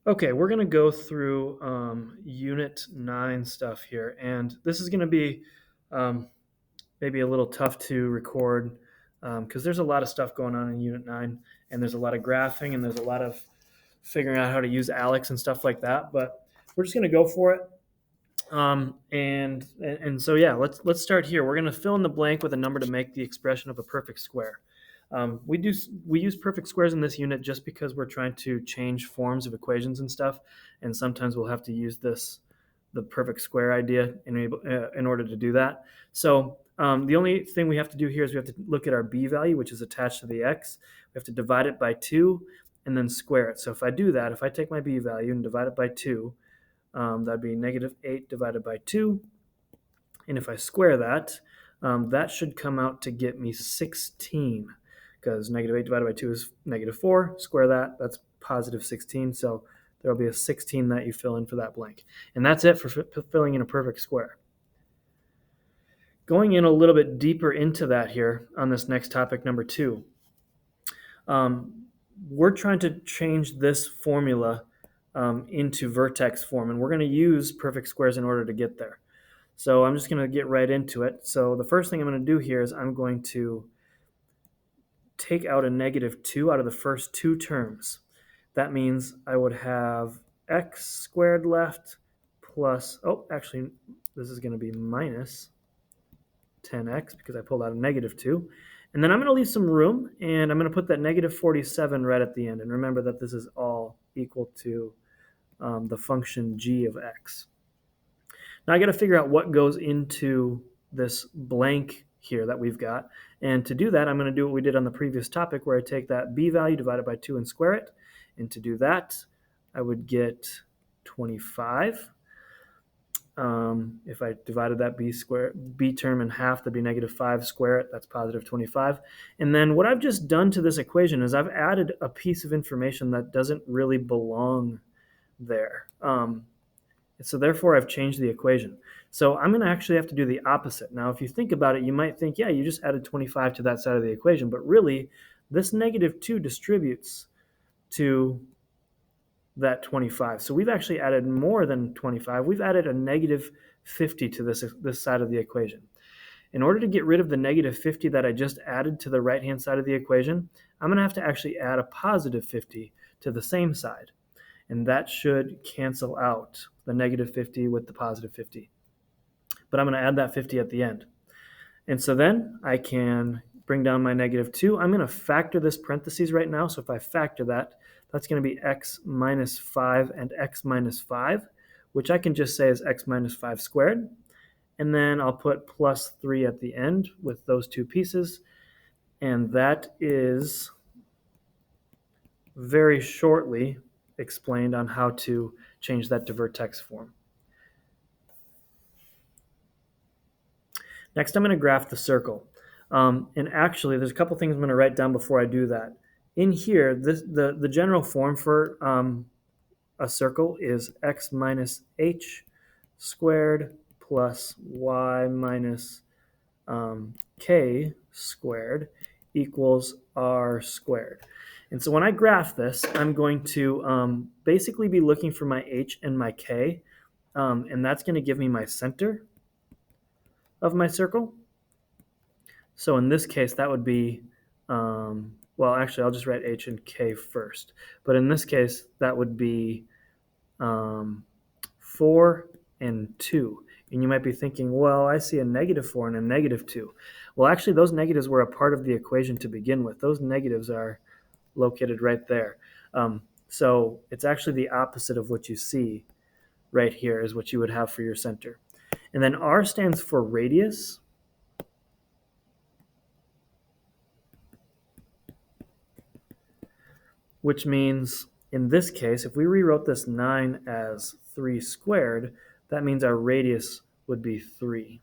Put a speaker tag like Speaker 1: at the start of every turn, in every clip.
Speaker 1: Okay, we're going to go through Unit 9 stuff here, and this is going to be um, maybe a little tough to record because there's a lot of stuff going on in Unit 9, and there's a lot of graphing, and there's a lot of figuring out how to use Alex and stuff like that, but we're just going to go for it. And so yeah, let's start here. We're going to fill in the blank with a number to make the expression of a perfect square. We use perfect squares in this unit just because we're trying to change forms of equations and stuff, and sometimes we'll have to use the perfect square idea in order to do that. So the only thing we have to do here is we have to look at our b value, which is attached to the x. We have to divide it by 2 and then square it. So if I do that, if I take my b value and divide it by 2, that'd be negative 8 divided by 2. And if I square that, that should come out to get me 16, because negative 8 divided by 2 is negative 4. Square that, that's positive 16. So there'll be a 16 that you fill in for that blank. And that's it for filling in a perfect square. Going in a little bit deeper into that here on this next topic, number 2, we're trying to change this formula into vertex form, and we're going to use perfect squares in order to get there. So I'm just going to get right into it. So the first thing I'm going to do here is I'm going to take out a negative 2 out of the first two terms. That means I would have x squared left plus, oh, actually, this is going to be minus 10x because I pulled out a negative 2. And then I'm going to leave some room, and I'm going to put that negative 47 right at the end. And remember that this is all equal to the function g of x. Now I got to figure out what goes into this blank here that we've got. And to do that, I'm going to do what we did on the previous topic, where I take that b value divided by 2 and square it. And to do that, I would get 25. If I divided that b term in half, that'd be negative 5. Square it, that's positive 25. And then what I've just done to this equation is I've added a piece of information that doesn't really belong there. So therefore, I've changed the equation. So I'm going to actually have to do the opposite. Now, if you think about it, you might think, yeah, you just added 25 to that side of the equation. But really, this negative 2 distributes to that 25. So we've actually added more than 25. We've added a negative 50 to this side of the equation. In order to get rid of the negative 50 that I just added to the right-hand side of the equation, I'm going to have to actually add a positive 50 to the same side. And that should cancel out the negative 50 with the positive 50. But I'm going to add that 50 at the end. And so then I can bring down my negative 2. I'm going to factor this parentheses right now. So if I factor that, that's going to be x minus 5 and x minus 5, which I can just say is x minus 5 squared. And then I'll put plus 3 at the end with those two pieces. And that is very shortly explained on how to change that to vertex form. Next, I'm going to graph the circle. And actually, there's a couple things I'm going to write down before I do that. In here, the general form for a circle is x minus h squared plus y minus k squared equals r squared. And so when I graph this, I'm going to basically be looking for my h and my k, and that's going to give me my center of my circle. So in this case, that would be, well, actually, I'll just write h and k first. But in this case, that would be 4 and 2. And you might be thinking, well, I see a negative 4 and a negative 2. Well, actually, those negatives were a part of the equation to begin with. Those negatives are located right there. So it's actually the opposite of what you see right here is what you would have for your center. And then R stands for radius. Which means in this case, if we rewrote this 9 as 3 squared, that means our radius would be 3.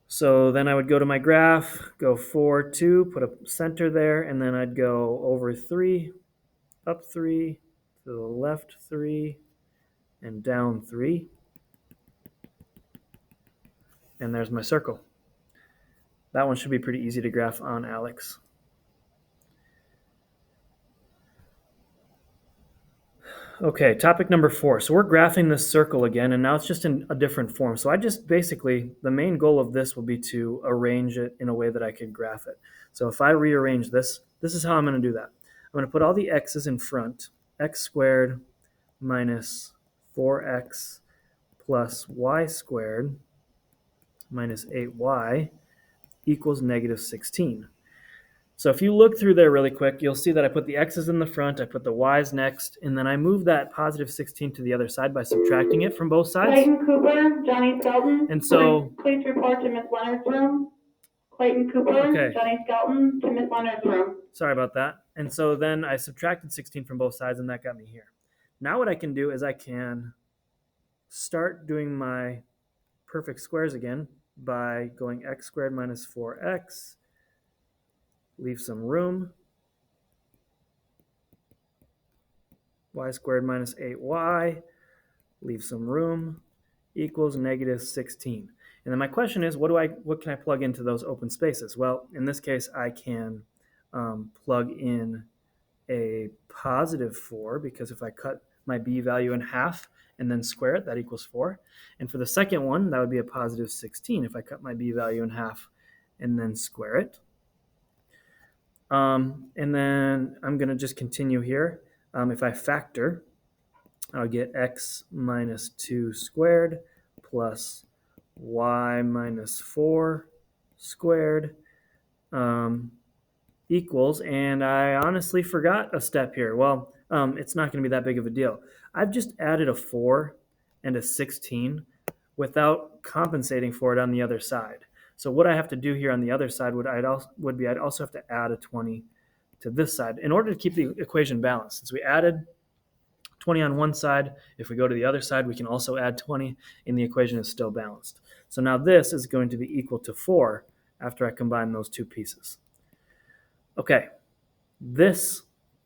Speaker 1: So then I would go to my graph, go 4, 2, put a center there, and then I'd go over 3, up 3, to the left 3, and down 3. And there's my circle. That one should be pretty easy to graph on Alex. Okay, topic number 4. So we're graphing this circle again, and now it's just in a different form. So I just basically, the main goal of this will be to arrange it in a way that I could graph it. So if I rearrange this, this is how I'm going to do that. I'm going to put all the x's in front. X squared minus 4x plus y squared minus 8y equals negative 16. So if you look through there really quick, you'll see that I put the x's in the front, I put the y's next, and then I move that positive 16 to the other side by subtracting it from both sides.
Speaker 2: Clayton Cooper, Johnny Skelton.
Speaker 1: And so,
Speaker 2: please report to Miss Leonard's room. Clayton Cooper,
Speaker 1: okay.
Speaker 2: Johnny Skelton to Miss Leonard's room.
Speaker 1: Sorry about that. And so then I subtracted 16 from both sides, and that got me here. Now what I can do is I can start doing my perfect squares again by going x squared minus 4x, leave some room, y squared minus 8y, leave some room, equals negative 16. And then my question is, what can I plug into those open spaces? Well, in this case, I can plug in a positive 4, because if I cut my b value in half and then square it, that equals 4. And for the second one, that would be a positive 16 if I cut my b value in half and then square it. And then I'm going to just continue here. If I factor, I'll get x minus 2 squared plus y minus 4 squared equals, and I honestly forgot a step here. Well, it's not going to be that big of a deal. I've just added a 4 and a 16 without compensating for it on the other side. So what I have to do here on the other side I'd also have to add a 20 to this side in order to keep the equation balanced. Since we added 20 on one side, if we go to the other side, we can also add 20, and the equation is still balanced. So now this is going to be equal to 4 after I combine those two pieces. Okay, this,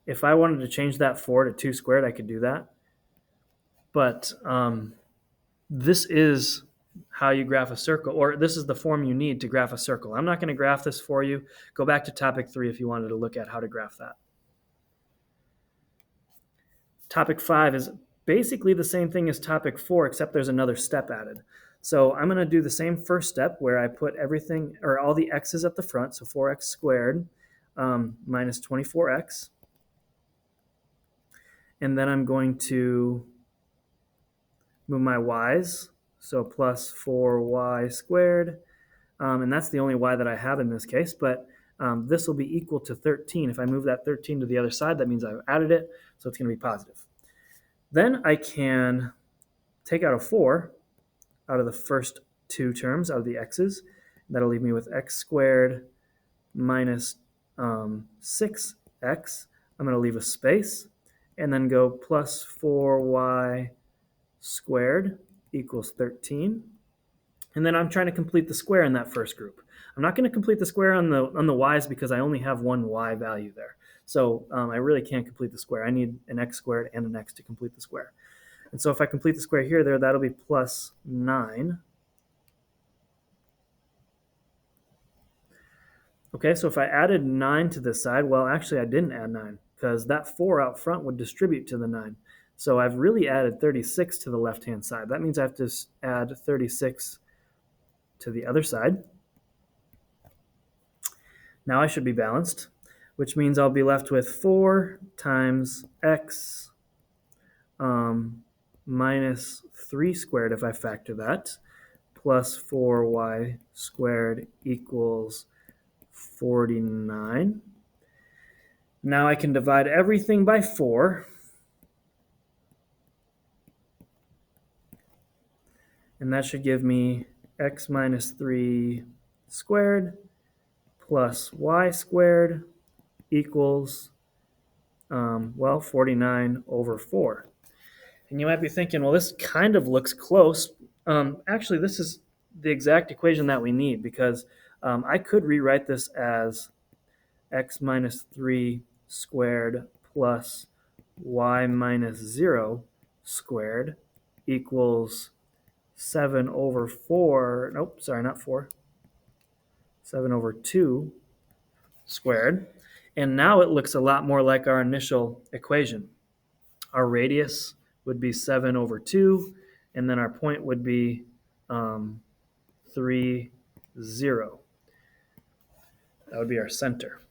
Speaker 1: if I wanted to change that 4 to 2 squared, I could do that. But this is how you graph a circle, or this is the form you need to graph a circle. I'm not going to graph this for you. Go back to topic 3 if you wanted to look at how to graph that. Topic 5 is basically the same thing as topic 4, except there's another step added. So I'm going to do the same first step where I put everything, or all the x's at the front, so 4x squared minus 24x. And then I'm going to move my y's, so plus 4y squared. And that's the only y that I have in this case, but this will be equal to 13. If I move that 13 to the other side, that means I've added it, so it's going to be positive. Then I can take out a 4 out of the first two terms, out of the x's. That'll leave me with x squared minus 6x. I'm going to leave a space and then go plus 4y squared equals 13. And then I'm trying to complete the square in that first group. I'm not going to complete the square on the y's because I only have one y value there. So I really can't complete the square. I need an x squared and an x to complete the square. And so if I complete the square here, that'll be plus 9. Okay, so if I added 9 to this side, well, actually I didn't add 9 because that 4 out front would distribute to the 9. So I've really added 36 to the left-hand side. That means I have to add 36 to the other side. Now I should be balanced, which means I'll be left with 4 times x minus 3 squared if I factor that, plus 4y squared equals 49. Now I can divide everything by 4. And that should give me x minus 3 squared plus y squared equals, 49 over 4. And you might be thinking, well, this kind of looks close. Actually, this is the exact equation that we need because I could rewrite this as x minus 3 squared plus y minus 0 squared equals 7 over 4. Nope, sorry, not 4. 7 over 2 squared. And now it looks a lot more like our initial equation. Our radius would be 7 over 2, and then our point would be 3, 0. That would be our center.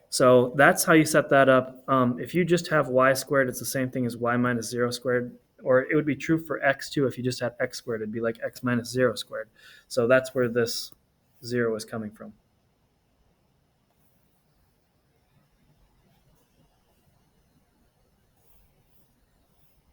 Speaker 1: So that's how you set that up. If you just have y squared, it's the same thing as y minus 0 squared. Or it would be true for x too. If you just had x squared, it'd be like x minus 0 squared. So that's where this 0 is coming from.